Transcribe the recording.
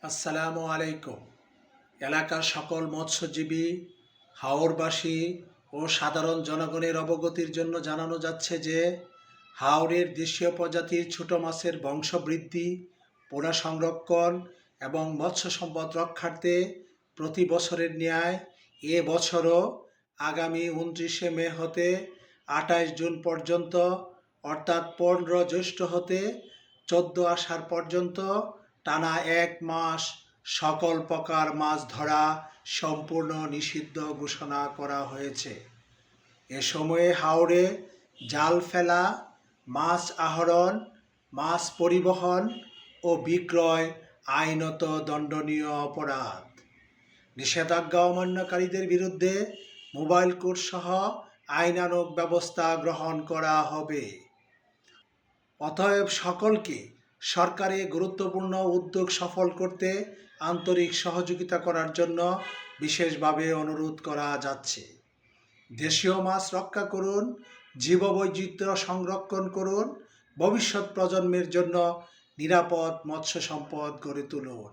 আসসালামু আলাইকুম। এলাকার সকল মৎস্যজীবী, হাওরবাসী ও সাধারণ জনগণের অবগতির জন্য জানানো যাচ্ছে যে হাওরের দেশীয় প্রজাতির ছোট মাছের বংশবৃদ্ধি, পোনা সংরক্ষণ এবং মৎস্য সম্পদ রক্ষার্থে প্রতি বছরের ন্যায় এ বছরও আগামী 29শে মে হতে 28 জুন পর্যন্ত অর্থাৎ 15 জ্যৈষ্ঠ হতে 14 আষাঢ় পর্যন্ত টানা 1 মাস সকল প্রকার মাছ ধরা সম্পূর্ণ নিষিদ্ধ ঘোষণা করা হয়েছে। এ সময়ে হাওরে জাল ফেলা, মাছ আহরণ, মাছ পরিবহন ও বিক্রয় আইনত দণ্ডনীয় অপরাধ। নিষেধাজ্ঞা অমান্যকারীদের বিরুদ্ধে মোবাইল কোর্ট সহ আইনানুগ ব্যবস্থা গ্রহণ করা হবে। অতএব সকলকে সরকারি গুরুত্বপূর্ণ উদ্যোগ সফল করতে আন্তরিক সহযোগিতা করার জন্য বিশেষভাবে অনুরোধ করা যাচ্ছে। দেশীয় মাছ রক্ষা করুন, জীববৈচিত্র্য সংরক্ষণ করুন, ভবিষ্যৎ প্রজন্মের জন্য নিরাপদ মৎস্য সম্পদ গড়ে তুলুন।